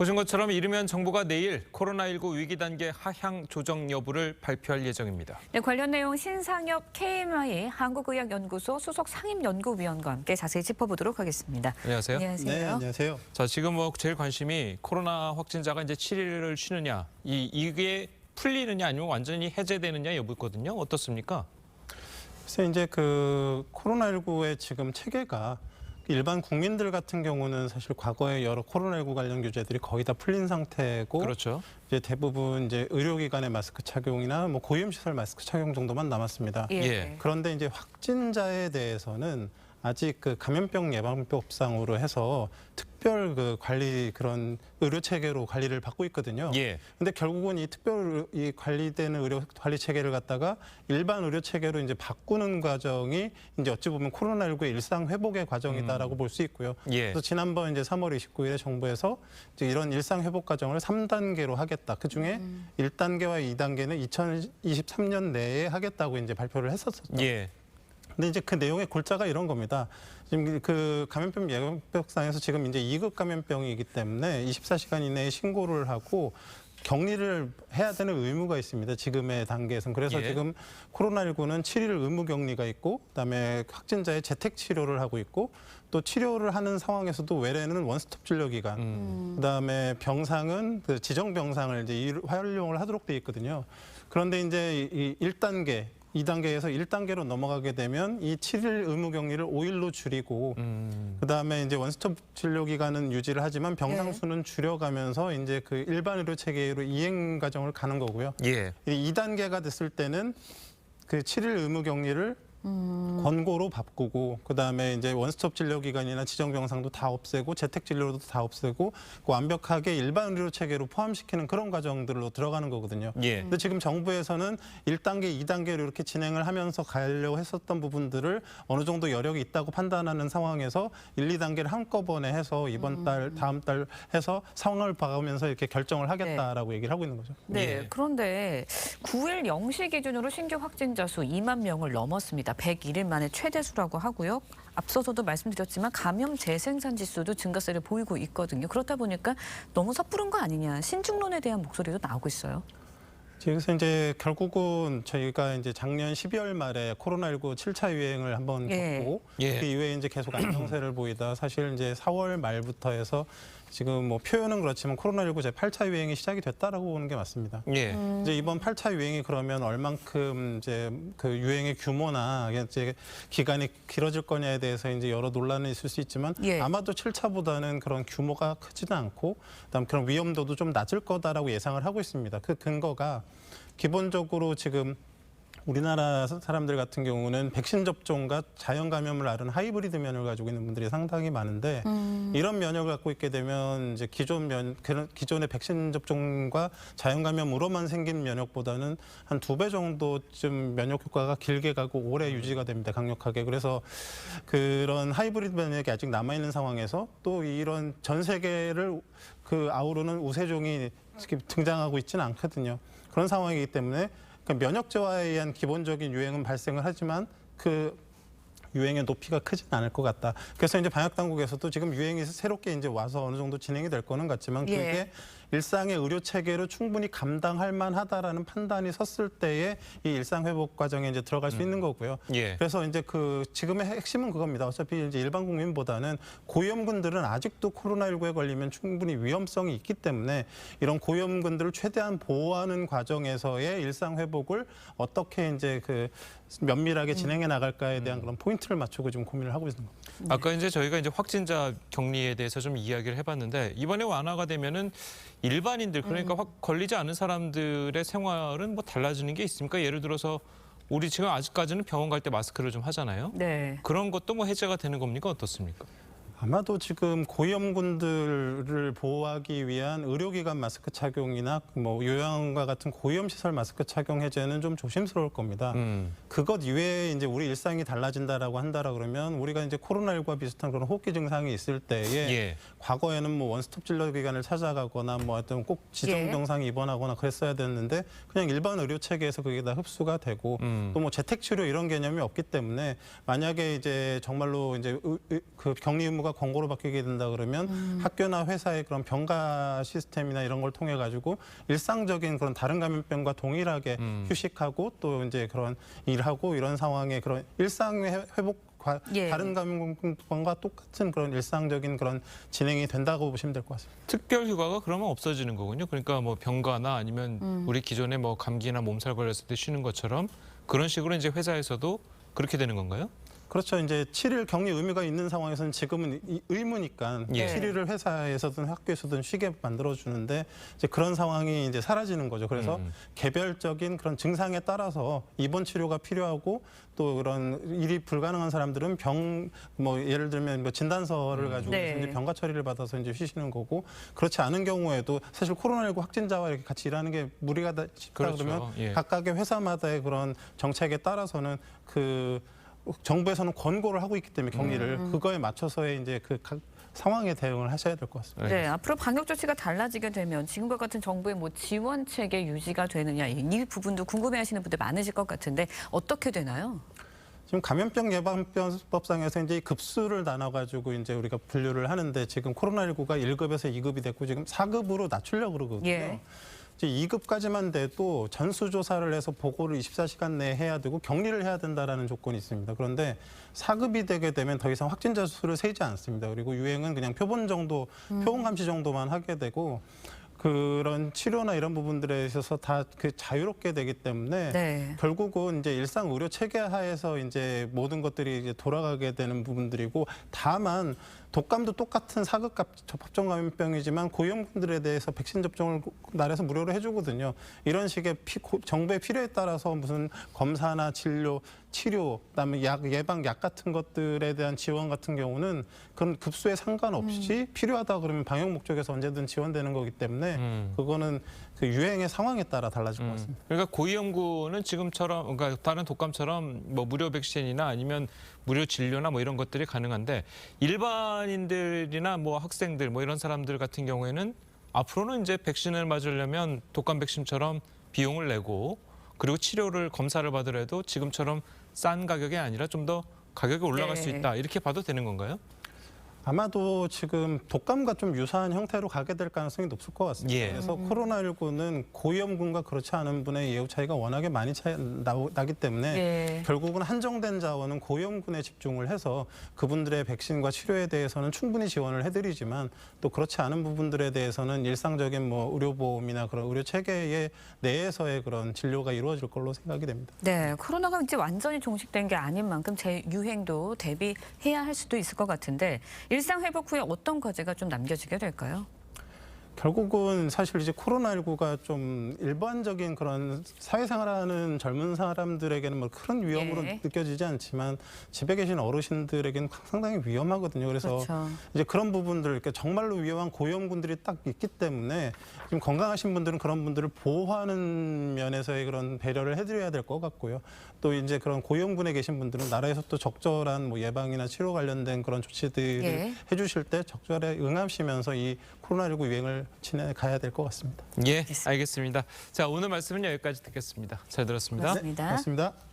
보신 것처럼 이르면 정부가 내일 코로나19 위기 단계 하향 조정 여부를 발표할 예정입니다. 네, 관련 내용 신상엽 KMI 한국의학연구소 수석 상임연구위원과 함께 자세히 짚어보도록 하겠습니다. 안녕하세요. 안녕하세요. 네, 안녕하세요. 자, 지금 제일 관심이 코로나 확진자가 이제 7일을 쉬느냐, 이게 풀리느냐 아니면 완전히 해제되느냐 여부거든요. 어떻습니까? 그래서 이제 그 코로나19의 지금 체계가 일반 국민들 같은 경우는 사실 과거에 여러 코로나19 관련 규제들이 거의 다 풀린 상태고, 그렇죠. 이제 대부분 이제 의료기관의 마스크 착용이나 뭐 고위험시설 마스크 착용 정도만 남았습니다. 예. 그런데 이제 확진자에 대해서는 아직 그 감염병 예방법상으로 해서 특별 그 관리 그런 의료 체계로 관리를 받고 있거든요. 예. 근데 결국은 이 특별 이 관리되는 의료 관리 체계를 갖다가 일반 의료 체계로 이제 바꾸는 과정이 이제 어찌 보면 코로나19의 일상 회복의 과정이다라고 볼 수 있고요. 예. 그래서 지난번 이제 3월 29일에 정부에서 이제 이런 일상 회복 과정을 3단계로 하겠다. 그 중에 1단계와 2단계는 2023년 내에 하겠다고 이제 발표를 했었죠. 예. 근데 이제 그 내용의 골자가 이런 겁니다. 지금 그 감염병 예방법상에서 지금 이제 2급 감염병이기 때문에 24시간 이내에 신고를 하고 격리를 해야 되는 의무가 있습니다. 지금의 단계에서는. 그래서 예. 지금 코로나19는 7일 의무 격리가 있고, 그다음에 확진자의 재택 치료를 하고 있고, 또 치료를 하는 상황에서도 외래는 원스톱 진료기관, 그다음에 병상은 그 지정 병상을 이제 활용을 하도록 돼 있거든요. 그런데 이제 이 1단계 2단계에서 1단계로 넘어가게 되면 이 7일 의무 격리를 5일로 줄이고, 그다음에 이제 원스톱 진료 기간은 유지를 하지만 병상 수는 줄여가면서 이제 그 일반 의료 체계로 이행 과정을 가는 거고요. 예. 이 2단계가 됐을 때는 그 7일 의무 격리를 권고로 바꾸고, 그다음에 이제 원스톱 진료 기관이나 지정 병상도 다 없애고 재택 진료도 다 없애고 완벽하게 일반 의료 체계로 포함시키는 그런 과정들로 들어가는 거거든요. 예. 근데 지금 정부에서는 1단계, 2단계로 이렇게 진행을 하면서 가려고 했었던 부분들을 어느 정도 여력이 있다고 판단하는 상황에서 1, 2단계를 한꺼번에 해서 이번 달, 다음 달 해서 상황을 봐가면서 이렇게 결정을 하겠다라고 얘기를 하고 있는 거죠. 네, 예. 그런데 9일 0시 기준으로 신규 확진자 수 2만 명을 넘었습니다. 101일 만에 최대수라고 하고요. 앞서서도 말씀드렸지만 감염 재생산 지수도 증가세를 보이고 있거든요. 그렇다 보니까 너무 섣부른 거 아니냐, 신중론에 대한 목소리도 나오고 있어요. 그래서 이제 결국은 저희가 이제 작년 12월 말에 코로나19 7차 유행을 한번 겪고, 예. 그 이후에 이제 계속 안정세를 보이다 사실 이제 4월 말부터 해서 지금 뭐 표현은 그렇지만 코로나19 제 8차 유행이 시작이 됐다라고 보는 게 맞습니다. 예. 이제 이번 8차 유행이 그러면 얼만큼 이제 그 유행의 규모나 이제 기간이 길어질 거냐에 대해서 이제 여러 논란이 있을 수 있지만, 예. 아마도 7차보다는 그런 규모가 크지는 않고, 그다음 그런 위험도도 좀 낮을 거다라고 예상을 하고 있습니다. 그 근거가 기본적으로 지금 우리나라 사람들 같은 경우는 백신 접종과 자연 감염을 앓은 하이브리드 면역을 가지고 있는 분들이 상당히 많은데, 이런 면역을 갖고 있게 되면 이제 기존의 백신 접종과 자연 감염으로만 생긴 면역보다는 한 2배 정도쯤 면역 효과가 길게 가고 오래 유지가 됩니다. 강력하게. 그래서 그런 하이브리드 면역이 아직 남아 있는 상황에서 또 이런 전 세계를 그 아우르는 우세종이 등장하고 있지는 않거든요. 그런 상황이기 때문에 면역저하에 의한 기본적인 유행은 발생을 하지만 그 유행의 높이가 크지는 않을 것 같다. 그래서 이제 방역 당국에서도 지금 유행이 새롭게 이제 와서 어느 정도 진행이 될 거는 같지만, 그게 예. 일상의 의료 체계로 충분히 감당할 만하다라는 판단이 섰을 때에 이 일상 회복 과정에 이제 들어갈 수 있는 거고요. 예. 그래서 이제 그 지금의 핵심은 그겁니다. 어차피 이제 일반 국민보다는 고위험군들은 아직도 코로나19에 걸리면 충분히 위험성이 있기 때문에 이런 고위험군들을 최대한 보호하는 과정에서의 일상 회복을 어떻게 이제 그 면밀하게 진행해 나갈까에 대한 그런 포인트를 맞추고 지금 고민을 하고 있는 겁니다. 아까 이제 저희가 이제 확진자 격리에 대해서 좀 이야기를 해봤는데, 이번에 완화가 되면은 일반인들, 그러니까 걸리지 않은 사람들의 생활은 뭐 달라지는 게 있습니까? 예를 들어서 우리 지금 아직까지는 병원 갈 때 마스크를 좀 하잖아요. 네. 그런 것도 뭐 해제가 되는 겁니까? 어떻습니까? 아마도 지금 고위험군들을 보호하기 위한 의료기관 마스크 착용이나 뭐 요양원과 같은 고위험시설 마스크 착용 해제는 좀 조심스러울 겁니다. 그것 이외에 이제 우리 일상이 달라진다라고 한다라 그러면 우리가 이제 코로나19와 비슷한 그런 호흡기 증상이 있을 때에 예. 과거에는 뭐 원스톱 진료기관을 찾아가거나 뭐 하여튼 꼭 지정 병상에 입원하거나 그랬어야 됐는데, 그냥 일반 의료 체계에서 그게 다 흡수가 되고, 또 뭐 재택 치료 이런 개념이 없기 때문에 만약에 이제 정말로 이제 그 격리 의무가 코로나19가 권고로 바뀌게 된다 그러면 학교나 회사의 그런 병가 시스템이나 이런 걸 통해 가지고 일상적인 그런 다른 감염병과 동일하게 휴식하고 또 이제 그런 일하고 이런 상황에 그런 일상의 회복 예. 다른 감염병과 똑같은 그런 일상적인 그런 진행이 된다고 보시면 될 것 같습니다. 특별 휴가가 그러면 없어지는 거군요. 그러니까 뭐 병가나 아니면 우리 기존에 뭐 감기나 몸살 걸렸을 때 쉬는 것처럼 그런 식으로 이제 회사에서도 그렇게 되는 건가요? 그렇죠. 이제 7일 격리 의무가 있는 상황에서는 지금은 의무니까 예. 7일을 회사에서든 학교에서든 쉬게 만들어주는데 이제 그런 상황이 이제 사라지는 거죠. 그래서 개별적인 그런 증상에 따라서 입원 치료가 필요하고 또 그런 일이 불가능한 사람들은 뭐 예를 들면 뭐 진단서를 가지고 네. 이제 병가 처리를 받아서 이제 쉬시는 거고 그렇지 않은 경우에도 사실 코로나19 확진자와 이렇게 같이 일하는 게 무리가 싶다 그렇죠. 그러면 예. 각각의 회사마다의 그런 정책에 따라서는 정부에서는 권고를 하고 있기 때문에 격리를 그거에 맞춰서의 이제 그 각 상황에 대응을 하셔야 될 것 같습니다. 네, 앞으로 방역 조치가 달라지게 되면 지금과 같은 정부의 뭐 지원 체계 유지가 되느냐 이 부분도 궁금해하시는 분들 많으실 것 같은데 어떻게 되나요? 지금 감염병 예방법상에서 이제 급수를 나눠가지고 이제 우리가 분류를 하는데 지금 코로나19가 1급에서 2급이 됐고 지금 4급으로 낮추려고 그러거든요. 예. 이제 2급까지만 돼도 전수조사를 해서 보고를 24시간 내에 해야 되고 격리를 해야 된다라는 조건이 있습니다. 그런데 4급이 되게 되면 더 이상 확진자 수를 세지 않습니다. 그리고 유행은 그냥 표본 감시 정도만 하게 되고 그런 치료나 이런 부분들에 있어서 다 그 자유롭게 되기 때문에 네. 결국은 이제 일상 의료 체계 하에서 이제 모든 것들이 이제 돌아가게 되는 부분들이고 다만 독감도 똑같은 4급 접합종 감염병이지만 고위험군들에 대해서 백신 접종을 나라에서 무료로 해주거든요. 이런 식의 정부의 필요에 따라서 무슨 검사나 진료, 치료, 그다음에 예방 약 같은 것들에 대한 지원 같은 경우는 그런 급수에 상관없이 필요하다 그러면 방역 목적에서 언제든 지원되는 거기 때문에 그거는 그 유행의 상황에 따라 달라질 것 같습니다. 그러니까 고위험군은 지금처럼 그러니까 다른 독감처럼 뭐 무료 백신이나 아니면 무료 진료나 뭐 이런 것들이 가능한데 일반인들이나 뭐 학생들 뭐 이런 사람들 같은 경우에는 앞으로는 이제 백신을 맞으려면 독감 백신처럼 비용을 내고 그리고 치료를 검사를 받으려도 지금처럼 싼 가격이 아니라 좀 더 가격이 올라갈 수 네. 있다 이렇게 봐도 되는 건가요? 아마도 지금 독감과 좀 유사한 형태로 가게 될 가능성이 높을 것 같습니다. 예. 그래서 코로나19는 고위험군과 그렇지 않은 분의 예후 차이가 워낙에 많이 나기 때문에 예. 결국은 한정된 자원은 고위험군에 집중을 해서 그분들의 백신과 치료에 대해서는 충분히 지원을 해드리지만 또 그렇지 않은 부분들에 대해서는 일상적인 뭐 의료보험이나 그런 의료 체계의 내에서의 그런 진료가 이루어질 걸로 생각이 됩니다. 네, 코로나가 이제 완전히 종식된 게 아닌 만큼 재유행도 대비해야 할 수도 있을 것 같은데 일상 회복 후에 어떤 과제가 좀 남겨지게 될까요? 결국은 사실 이제 코로나19가 좀 일반적인 그런 사회생활하는 젊은 사람들에게는 뭐 큰 위험으로 예. 느껴지지 않지만 집에 계신 어르신들에게는 상당히 위험하거든요. 그래서 그렇죠. 이제 그런 부분들, 그러니까 정말로 위험한 고위험군들이 딱 있기 때문에 좀 건강하신 분들은 그런 분들을 보호하는 면에서의 그런 배려를 해드려야 될 것 같고요. 또 이제 그런 고위험군에 계신 분들은 나라에서 또 적절한 뭐 예방이나 치료 관련된 그런 조치들을 예. 해주실 때 적절히 응하시면서 이 코로나19 유행을 지나가야 될 것 같습니다. 예, 알겠습니다. 자, 오늘 말씀은 여기까지 듣겠습니다. 잘 들었습니다. 고맙습니다. 고맙습니다.